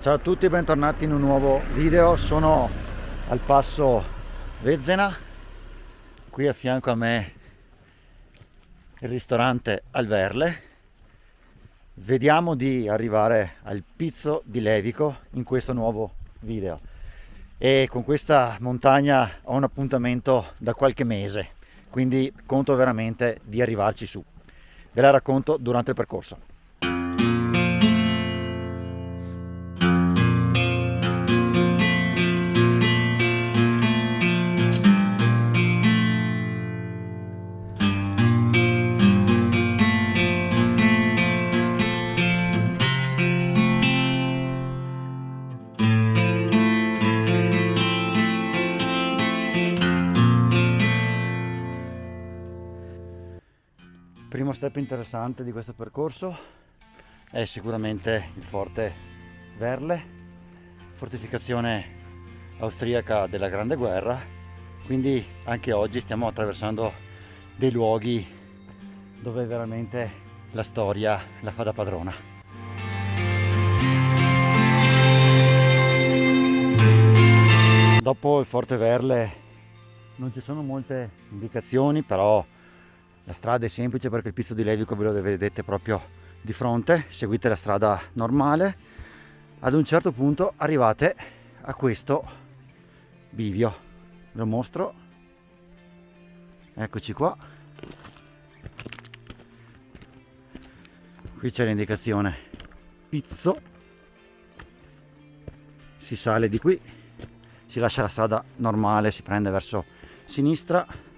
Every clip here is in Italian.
Ciao a tutti e bentornati in un nuovo video. Sono al passo Vezzena, qui a fianco a me il ristorante Alverle. Vediamo di arrivare al Pizzo di Levico in questo nuovo video, e con questa montagna ho un appuntamento da qualche mese, quindi conto veramente di arrivarci su. Ve la racconto durante il percorso. Primo step interessante di questo percorso è sicuramente il Forte Verle, fortificazione austriaca della Grande Guerra, quindi anche oggi stiamo attraversando dei luoghi dove veramente la storia la fa da padrona. Dopo il Forte Verle non ci sono molte indicazioni, però la strada è semplice perché il Pizzo di Levico ve lo vedete proprio di fronte. Seguite la strada normale, ad un certo punto arrivate a questo bivio, ve lo mostro, eccoci qua. Qui c'è l'indicazione Pizzo, si sale di qui, si lascia la strada normale, si prende verso sinistra.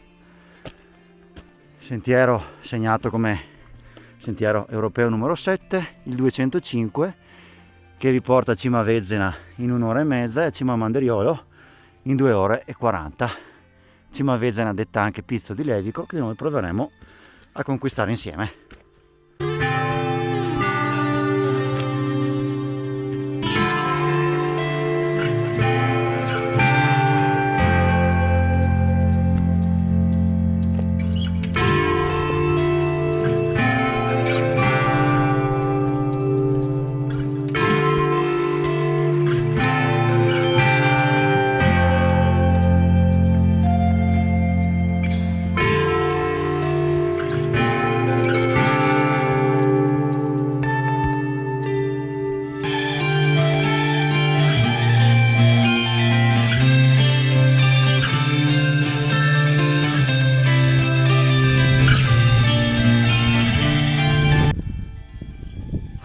Sentiero segnato come sentiero europeo numero 7, il 205, che vi porta a Cima Vezzena in 1 ora e mezza e a Cima Manderiolo in 2 ore e 40. Cima Vezzena detta anche Pizzo di Levico, che noi proveremo a conquistare insieme.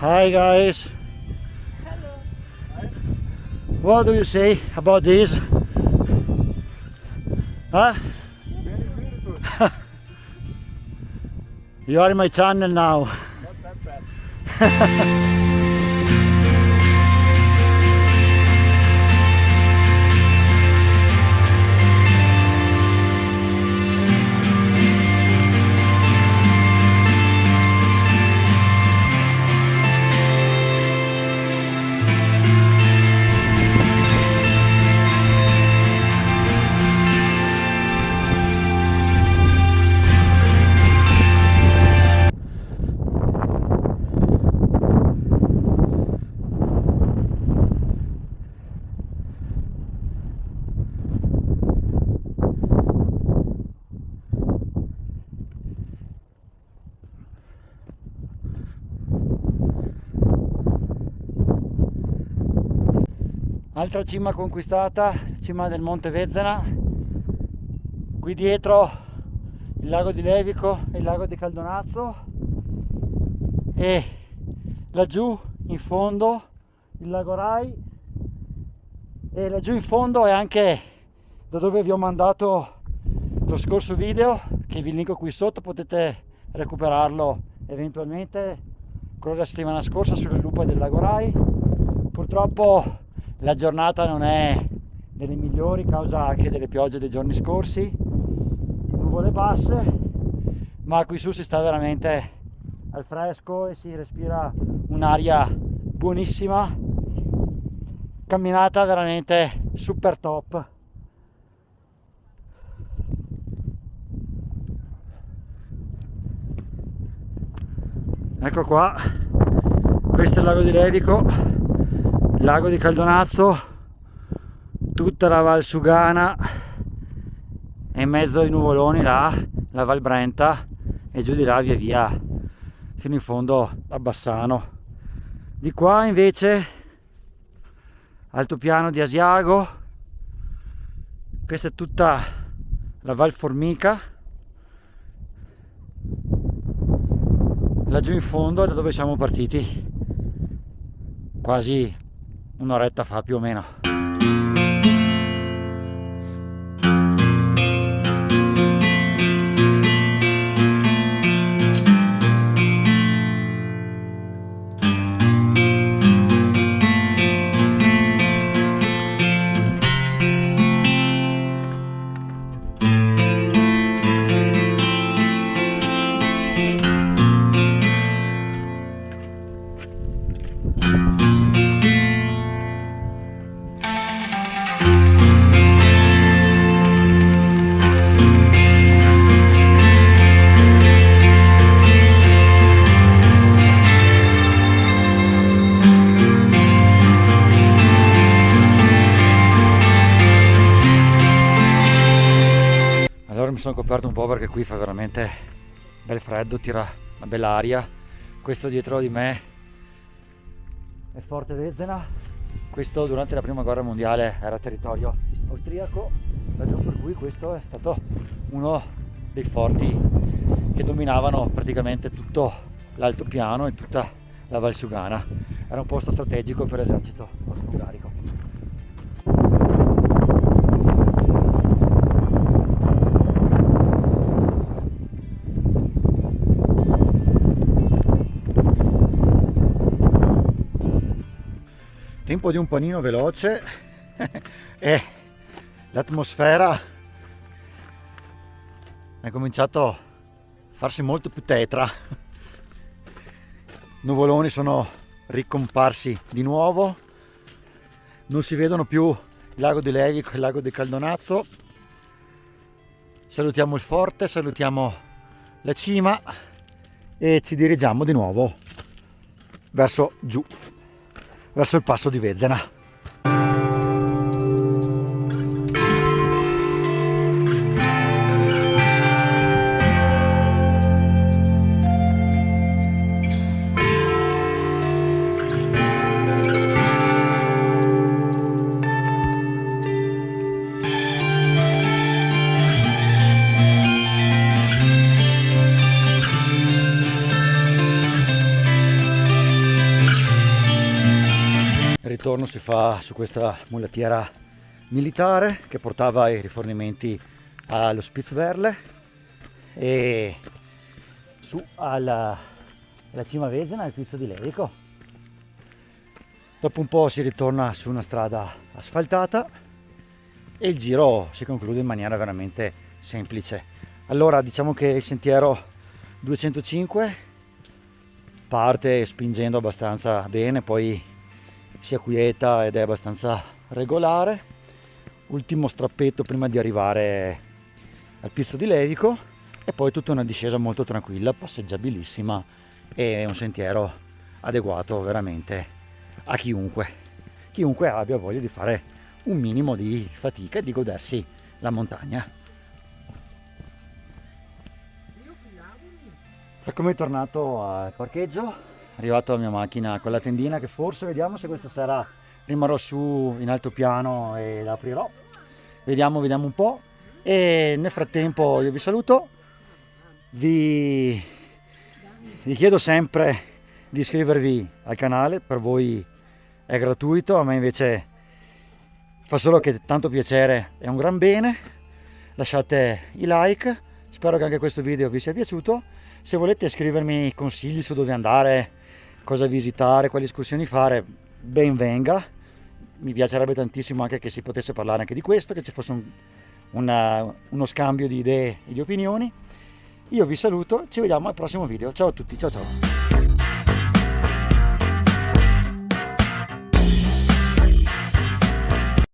Hi guys. Hello. What do you say about this? Huh? Very beautiful. You are in my channel now. Not that bad. Altra cima conquistata, cima del Monte Vezzena. Qui dietro il lago di Levico e il lago di Caldonazzo, e laggiù in fondo il lago Rai, e laggiù in fondo è anche da dove vi ho mandato lo scorso video, che vi linko qui sotto, potete recuperarlo eventualmente, quello della settimana scorsa sulle lupe del lago Rai. Purtroppo la giornata non è delle migliori, causa anche delle piogge dei giorni scorsi, nuvole basse, ma qui su si sta veramente al fresco e si respira un'aria buonissima, camminata veramente super top. Ecco qua, questo è il lago di Levico, lago di Caldonazzo, tutta la Val Sugana e in mezzo ai nuvoloni là la Val Brenta e giù di là via via fino in fondo a Bassano. Di qua invece altopiano di Asiago, questa è tutta la Val Formica, laggiù in fondo da dove siamo partiti quasi un'oretta fa più o meno. Mi sono coperto un po' perché qui fa veramente bel freddo, tira una bella aria. Questo dietro di me è Forte Vezzena, questo durante la prima guerra mondiale era territorio austriaco, ragione per cui questo è stato uno dei forti che dominavano praticamente tutto l'altopiano e tutta la Val Sugana. Era un posto strategico per l'esercito austro-ungarico. Tempo di un panino veloce e l'atmosfera è cominciato a farsi molto più tetra. Nuvoloni sono ricomparsi di nuovo, non si vedono più il lago di Levico e il lago di Caldonazzo. Salutiamo il forte, salutiamo la cima e ci dirigiamo di nuovo verso giù, verso il passo di Vezzena. Il ritorno si fa su questa mulettiera militare che portava i rifornimenti allo Spitzwerle e su alla cima Vezzena, al pizzo di Levico. Dopo un po' si ritorna su una strada asfaltata e il giro si conclude in maniera veramente semplice. Allora diciamo che il sentiero 205 parte spingendo abbastanza bene, poi si acquieta ed è abbastanza regolare. Ultimo strappetto prima di arrivare al pizzo di Levico e poi tutta una discesa molto tranquilla, passeggiabilissima e un sentiero adeguato veramente a chiunque abbia voglia di fare un minimo di fatica e di godersi la montagna. Eccomi tornato al parcheggio, arrivato la mia macchina con la tendina che forse vediamo se questa sera rimarrò su in altopiano e la aprirò. Vediamo un po'. E nel frattempo io vi saluto, vi chiedo sempre di iscrivervi al canale, per voi è gratuito, a me invece fa solo che tanto piacere e un gran bene. Lasciate i like, spero che anche questo video vi sia piaciuto. Se volete scrivermi consigli su dove andare, cosa visitare, quali escursioni fare, ben venga. Mi piacerebbe tantissimo anche che si potesse parlare anche di questo, che ci fosse uno scambio di idee e di opinioni. Io vi saluto, ci vediamo al prossimo video. Ciao a tutti, ciao ciao.